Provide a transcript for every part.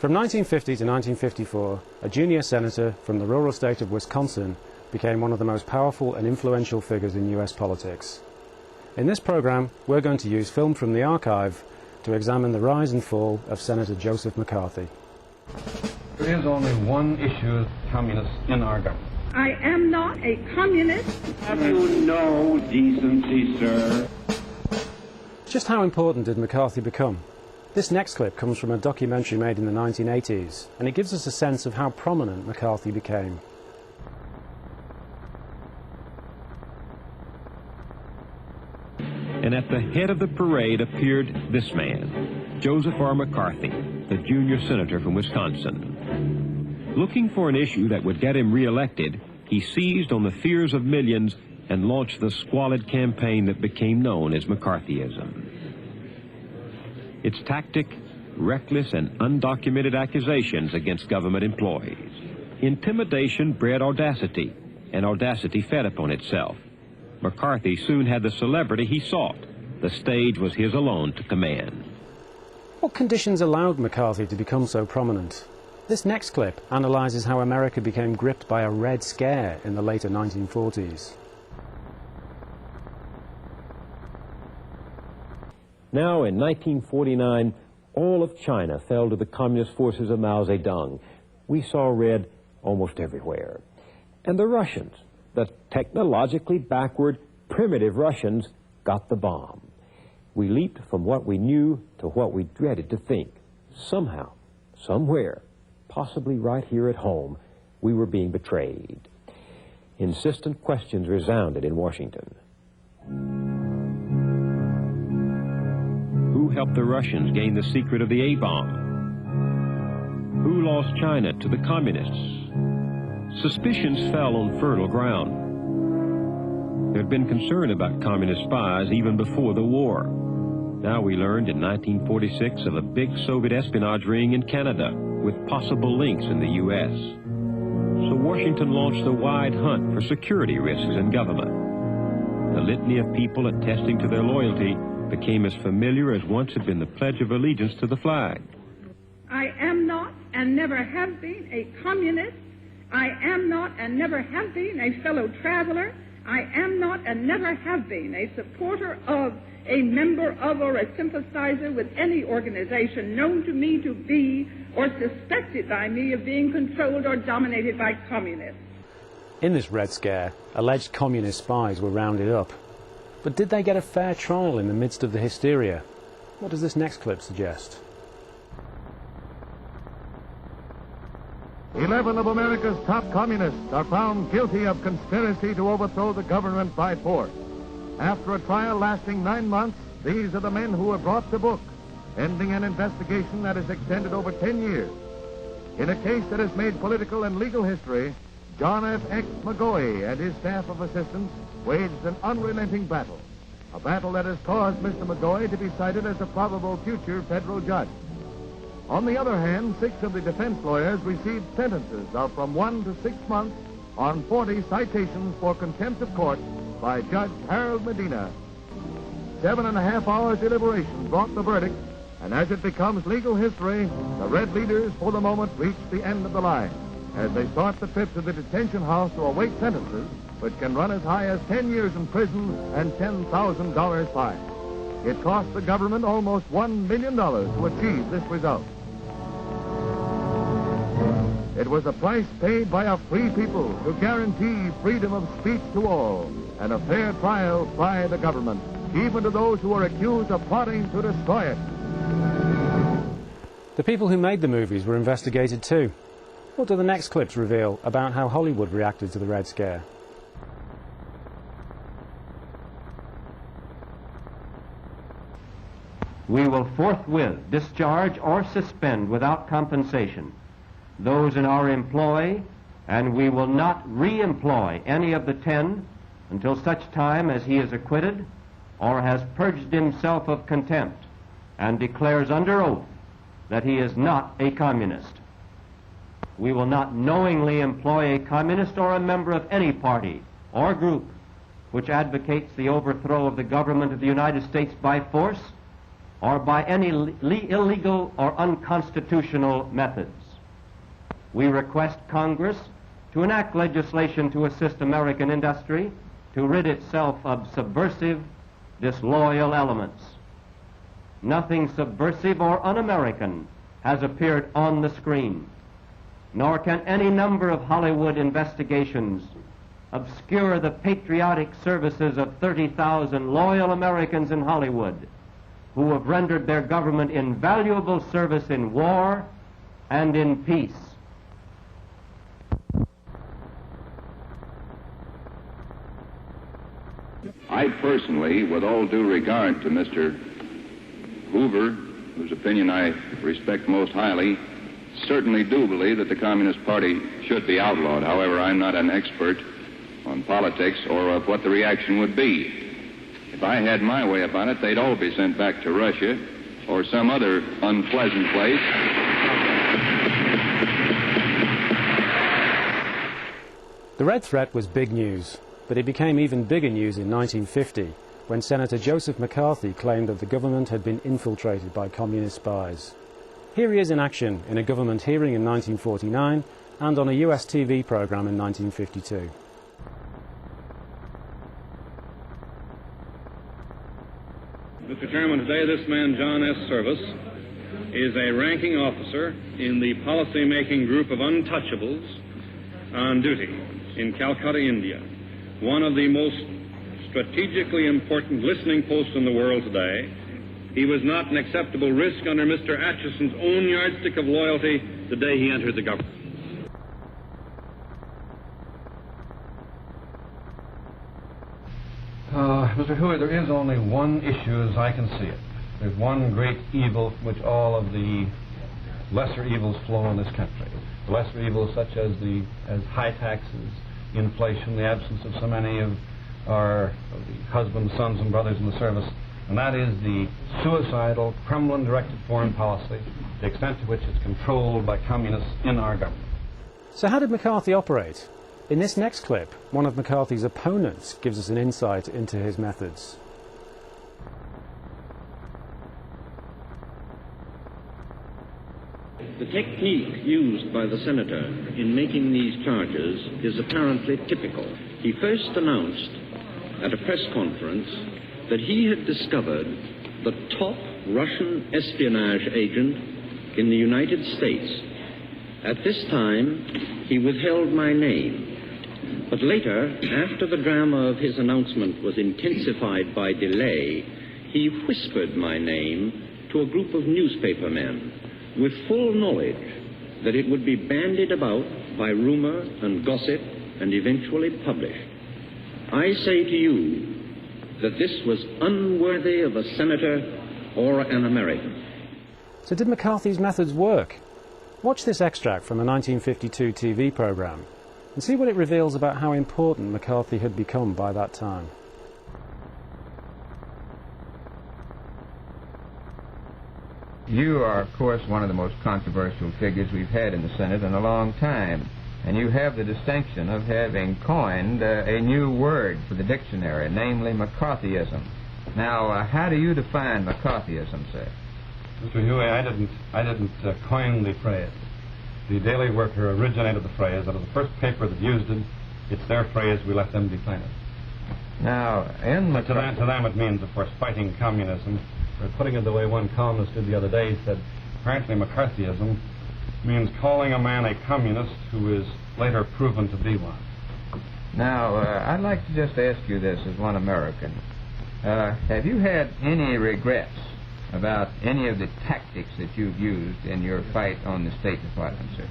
From 1950 to 1954, a junior senator from the rural state of Wisconsin became one of the most powerful and influential figures in US politics. In this program, we're going to use film from the archive to examine the rise and fall of Senator Joseph McCarthy. There is only one issue of communists in our government. I am not a communist. Have you no decency, sir? Just how important did McCarthy become? This next clip comes from a documentary made in the 1980s, and it gives us a sense of how prominent McCarthy became. And at the head of the parade appeared this man, Joseph R. McCarthy, the junior senator from Wisconsin. Looking for an issue that would get him reelected, he seized on the fears of millions and launched the squalid campaign that became known as Mccarthyism. Its tactic, reckless and undocumented accusations against government employees. Intimidation bred audacity, and audacity fed upon itself. McCarthy soon had the celebrity he sought. The stage was his alone to command. What conditions allowed McCarthy to become so prominent? This next clip analyzes how America became gripped by a Red Scare in the later 1940s. Now, in 1949, all of China fell to the communist forces of Mao Zedong. We saw red almost everywhere. And the Russians, the technologically backward, primitive Russians, got the bomb. We leaped from what we knew to what we dreaded to think. Somehow, somewhere, possibly right here at home, we were being betrayed. Insistent questions resounded in Washington. Who helped the Russians gain the secret of the A-bomb? Who lost China to the communists? Suspicions fell on fertile ground. There had been concern about communist spies even before the war. Now we learned in 1946 of a big Soviet espionage ring in Canada with possible links in the U.S. So Washington launched a wide hunt for security risks in government. The litany of people attesting to their loyalty became as familiar as once had been the Pledge of Allegiance to the flag. I am not and never have been a communist. I am not and never have been a fellow traveler. I am not and never have been a supporter of, a member of, or a sympathizer with any organization known to me to be or suspected by me of being controlled or dominated by communists. In this Red Scare, alleged communist spies were rounded up. But did they get a fair trial in the midst of the hysteria? What does this next clip suggest? 11 of America's top communists are found guilty of conspiracy to overthrow the government by force. After a trial lasting 9 months, these are the men who were brought to book, ending an investigation that has extended over 10 years. In a case that has made political and legal history, John F. X. McGoey and his staff of assistants waged an unrelenting battle, a battle that has caused Mr. McGoey to be cited as a probable future federal judge. On the other hand, 6 of the defense lawyers received sentences of from 1 to 6 months on 40 citations for contempt of court by Judge Harold Medina. 7.5 hours deliberation brought the verdict, and as it becomes legal history, the Red leaders for the moment reached the end of the line as they start the trip to the detention house to await sentences which can run as high as 10 years in prison and $10,000 fine. It cost the government almost $1 million to achieve this result. It was a price paid by a free people to guarantee freedom of speech to all and a fair trial by the government, even to those who are accused of plotting to destroy it. The people who made the movies were investigated too. What do the next clips reveal about how Hollywood reacted to the Red Scare? We will forthwith discharge or suspend without compensation those in our employ, and we will not re-employ any of the 10 until such time as he is acquitted or has purged himself of contempt and declares under oath that he is not a communist. We will not knowingly employ a communist or a member of any party or group which advocates the overthrow of the government of the United States by force or by any illegal or unconstitutional methods. We request Congress to enact legislation to assist American industry to rid itself of subversive, disloyal elements. Nothing subversive or un-American has appeared on the screen, nor can any number of Hollywood investigations obscure the patriotic services of 30,000 loyal Americans in Hollywood who have rendered their government invaluable service in war and in peace. I personally, with all due regard to Mr. Hoover, whose opinion I respect most highly, certainly do believe that the Communist Party should be outlawed. However, I'm not an expert on politics or of what the reaction would be. If I had my way about it, they'd all be sent back to Russia or some other unpleasant place. The Red Threat was big news, but it became even bigger news in 1950 when Senator Joseph McCarthy claimed that the government had been infiltrated by communist spies. Here he is in action in a government hearing in 1949 and on a US TV program in 1952. Mr. Chairman, today this man, John S. Service, is a ranking officer in the policy-making group of untouchables on duty in Calcutta, India, one of the most strategically important listening posts in the world today. He was not an acceptable risk under Mr. Atchison's own yardstick of loyalty the day he entered the government. Mr. Huey, there is only one issue as I can see it. There's one great evil from which all of the lesser evils flow in this country. The lesser evils such as high taxes, inflation, the absence of so many of the husbands, sons, and brothers in the service, and that is the suicidal, Kremlin-directed foreign policy, the extent to which it's controlled by communists in our government. So how did McCarthy operate? In this next clip, one of McCarthy's opponents gives us an insight into his methods. The technique used by the senator in making these charges is apparently typical. He first announced at a press conference that he had discovered the top Russian espionage agent in the United States. At this time, he withheld my name. But later, after the drama of his announcement was intensified by delay, he whispered my name to a group of newspaper men with full knowledge that it would be bandied about by rumor and gossip and eventually published. I say to you that this was unworthy of a senator or an American. So did McCarthy's methods work? Watch this extract from a 1952 TV program and see what it reveals about how important McCarthy had become by that time. You are, of course, one of the most controversial figures we've had in the Senate in a long time, and you have the distinction of having coined a new word for the dictionary, namely McCarthyism. Now, how do you define McCarthyism, sir? Mr. Huey, I didn't coin the phrase. The Daily Worker originated the phrase. That was the first paper that used it. It's their phrase. We let them define it. Now, to them it means, of course, fighting communism. Or putting it the way one columnist did the other day, he said, apparently McCarthyism means calling a man a communist who is later proven to be one. Now, I'd like to just ask you this as one American. Have you had any regrets about any of the tactics that you've used in your fight on the State Department, sir?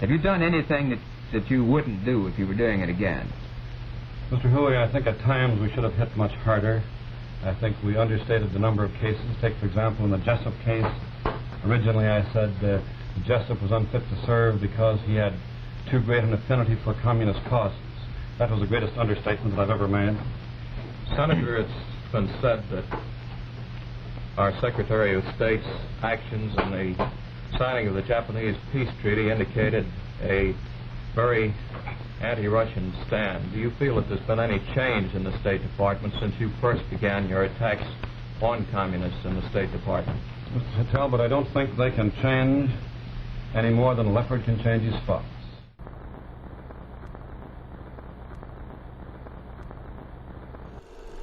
Have you done anything that you wouldn't do if you were doing it again? Mr. Huey, I think at times we should have hit much harder. I think we understated the number of cases. Take, for example, in the Jessup case. Originally I said Jessup was unfit to serve because he had too great an affinity for communist causes. That was the greatest understatement that I've ever made. Senator, it's been said that our Secretary of State's actions in the signing of the Japanese peace treaty indicated a very anti-Russian stand. Do you feel that there's been any change in the State Department since you first began your attacks on communists in the State Department. Mr. Talbot, I don't think they can change any more than a leopard can change his spots.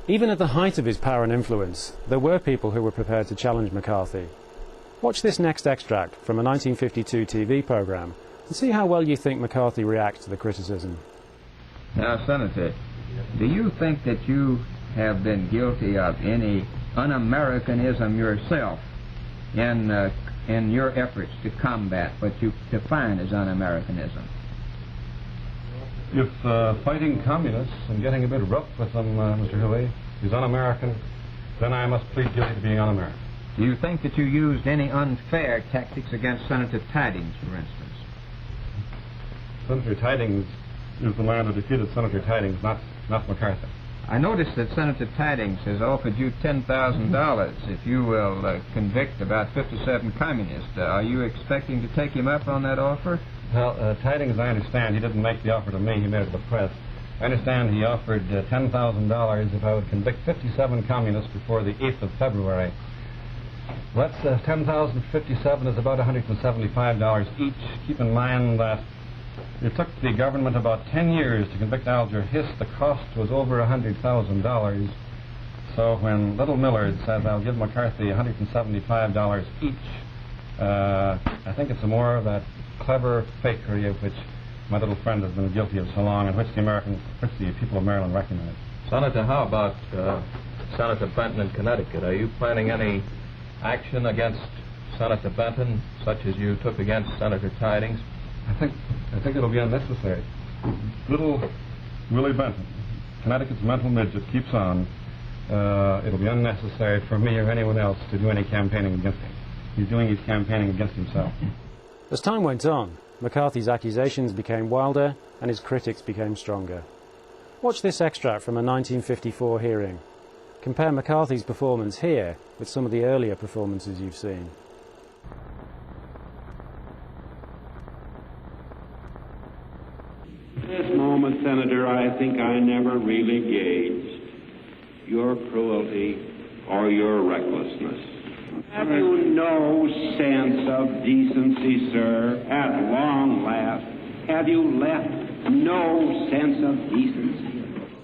Even at the height of his power and influence, there were people who were prepared to challenge McCarthy. Watch this next extract from a 1952 TV program and see how well you think McCarthy reacts to the criticism. Now, Senator, do you think that you have been guilty of any un-Americanism yourself in your efforts to combat what you define as un-Americanism? If fighting communists and getting a bit rough with them, Mr. Huey, is un-American, then I must plead guilty to being un-American. Do you think that you used any unfair tactics against Senator Tidings, for instance? Senator Tidings is the man who defeated Senator Tidings, not McCarthy. I noticed that Senator Tidings has offered you $10,000 if you will convict about 57 communists. Are you expecting to take him up on that offer? Well, Tidings, I understand, he didn't make the offer to me, he made it to the press. I understand he offered $10,000 if I would convict 57 communists before the 8th of February. Well, that's 10,057 is about $175 each. Keep in mind that it took the government about 10 years to convict Alger Hiss. The cost was over $100,000. So when Little Millard says, I'll give McCarthy $175 each, I think it's more of that clever fakery of which my little friend has been guilty of so long, and which the people of Maryland recognize. Senator, how about Senator Benton in Connecticut? Are you planning any action against Senator Benton, such as you took against Senator Tidings? I think it'll be unnecessary. Little Willie Benton, Connecticut's mental midget, keeps on. It'll be unnecessary for me or anyone else to do any campaigning against him. He's doing his campaigning against himself. As time went on, McCarthy's accusations became wilder and his critics became stronger. Watch this extract from a 1954 hearing. Compare McCarthy's performance here with some of the earlier performances you've seen. At this moment, Senator, I think I never really gauged your cruelty or your recklessness. Have you no sense of decency, sir, at long last? Have you left no sense of decency?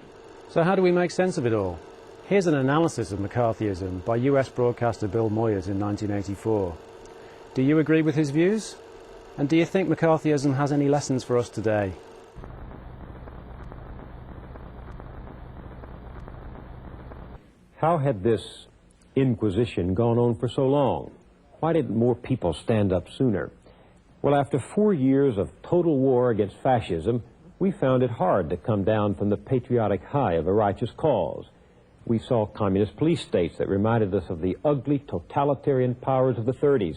So how do we make sense of it all? Here's an analysis of McCarthyism by US broadcaster Bill Moyers in 1984. Do you agree with his views? And do you think McCarthyism has any lessons for us today? How had this Inquisition gone on for so long? Why didn't more people stand up sooner? Well, after 4 years of total war against fascism, we found it hard to come down from the patriotic high of a righteous cause. We saw communist police states that reminded us of the ugly totalitarian powers of the 30s,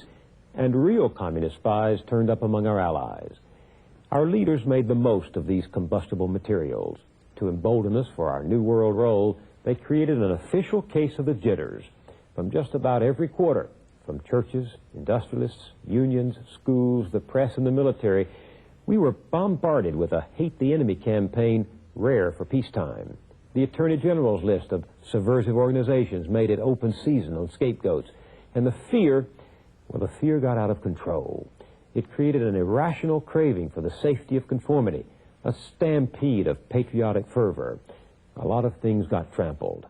and real communist spies turned up among our allies. Our leaders made the most of these combustible materials. To embolden us for our New World role, they created an official case of the jitters from just about every quarter, from churches, industrialists, unions, schools, the press, and the military. We were bombarded with a hate the enemy campaign rare for peacetime. The Attorney General's list of subversive organizations made it open season on scapegoats. And the fear got out of control. It created an irrational craving for the safety of conformity, a stampede of patriotic fervor. A lot of things got trampled.